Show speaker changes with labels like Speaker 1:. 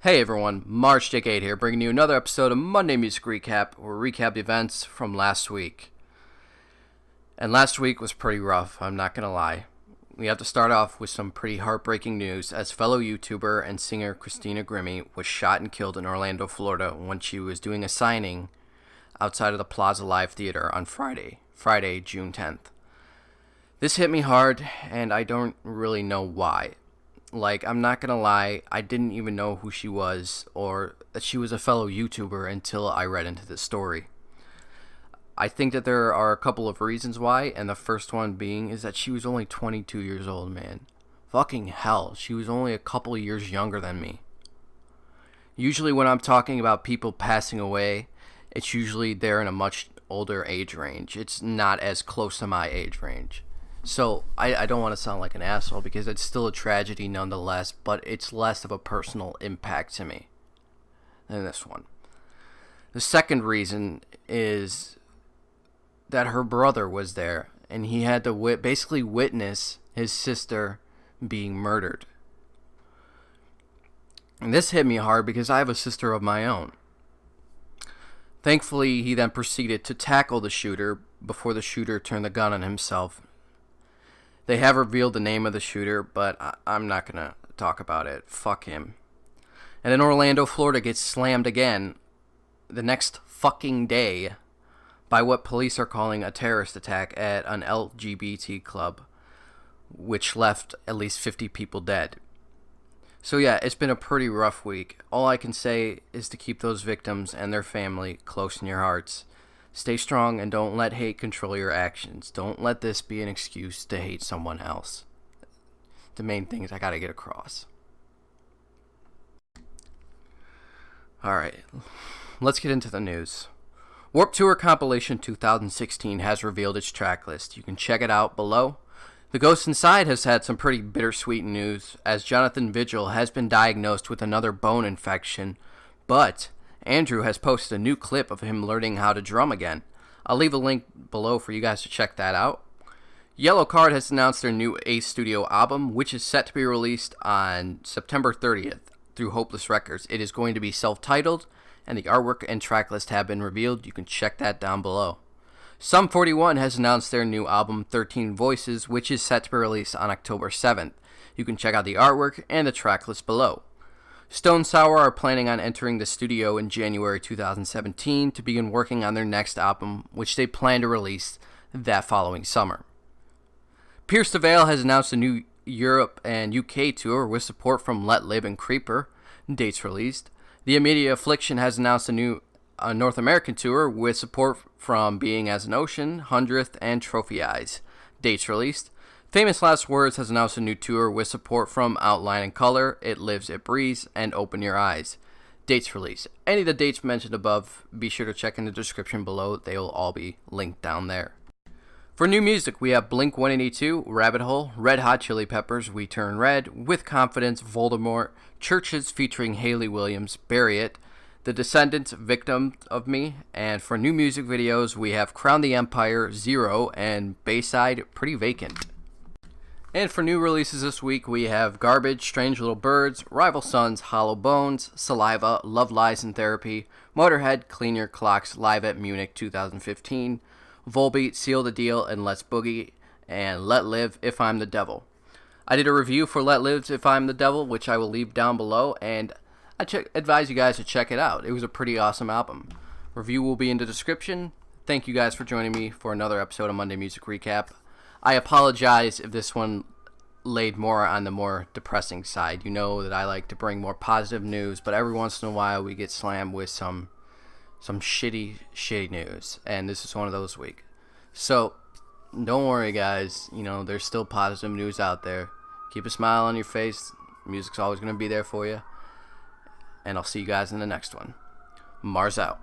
Speaker 1: Hey everyone, March Dick 8 here, bringing you another episode of Monday Music Recap, where we recap the events from last week. And last week was pretty rough, I'm not gonna lie. We have to start off with some pretty heartbreaking news, as fellow YouTuber and singer Christina Grimmie was shot and killed in Orlando, Florida, when she was doing a signing outside of the Plaza Live Theater on Friday, June 10th. This hit me hard, and I don't really know why. I'm not gonna lie, I didn't even know who she was or that she was a fellow YouTuber until I read into this story. I think that there are a couple of reasons why, and the first one being is that she was only 22 years old, man. Fucking hell, she was only a couple years younger than me. Usually when I'm talking about people passing away, it's usually they're in a much older age range. It's not as close to my age range. So, I don't want to sound like an asshole because it's still a tragedy nonetheless, but it's less of a personal impact to me than this one. The second reason is that her brother was there, and he had to basically witness his sister being murdered. And this hit me hard because I have a sister of my own. Thankfully, he then proceeded to tackle the shooter before the shooter turned the gun on himself. They have revealed the name of the shooter, but I'm not going to talk about it. Fuck him. And then Orlando, Florida gets slammed again the next fucking day by what police are calling a terrorist attack at an LGBT club, which left at least 50 people dead. So yeah, it's been a pretty rough week. All I can say is to keep those victims and their family close in your hearts. Stay strong and don't let hate control your actions. Don't let this be an excuse to hate someone else. The main things I gotta get across. Alright, let's get into the news. Warped Tour Compilation 2016 has revealed its track list. You can check it out below. The Ghost Inside has had some pretty bittersweet news, as Jonathan Vigil has been diagnosed with another bone infection, but Andrew has posted a new clip of him learning how to drum again. I'll leave a link below for you guys to check that out. Yellow Card has announced their new Ace Studio album, which is set to be released on September 30th through Hopeless Records. It is going to be self-titled, and the artwork and tracklist have been revealed. You can check that down below. Sum 41 has announced their new album, 13 Voices, which is set to be released on October 7th. You can check out the artwork and the tracklist below. Stone Sour are planning on entering the studio in January 2017 to begin working on their next album, which they plan to release that following summer. Pierce the Veil has announced a new Europe and UK tour with support from Let Live and Creeper, dates released. The Immediate Affliction has announced a new North American tour with support from Being as an Ocean, 100th, and Trophy Eyes, dates released. Famous Last Words has announced a new tour with support from Outline and Color, It Lives, It Breathes, and Open Your Eyes. Dates released. Any of the dates mentioned above, be sure to check in the description below. They will all be linked down there. For new music, we have Blink-182, Rabbit Hole, Red Hot Chili Peppers, We Turn Red, With Confidence, Voldemort, Churches featuring Hayley Williams, Bury It, The Descendants, Victim of Me, and for new music videos, we have Crown the Empire, Zero, and Bayside, Pretty Vacant. And for new releases this week, we have Garbage, Strange Little Birds, Rival Sons, Hollow Bones, Saliva, Love Lies and Therapy, Motorhead, Clean Your Clocks, Live at Munich 2015, Volbeat, Seal the Deal, and Let's Boogie, and Let Live, If I'm the Devil. I did a review for Let Live, If I'm the Devil, which I will leave down below, and I advise you guys to check it out. It was a pretty awesome album. Review will be in the description. Thank you guys for joining me for another episode of Monday Music Recap. I apologize if this one laid more on the more depressing side. You know that I like to bring more positive news, but every once in a while we get slammed with some shitty news, and this is one of those weeks. So, don't worry guys, there's still positive news out there. Keep a smile on your face. Music's always going to be there for you. And I'll see you guys in the next one. Mars out.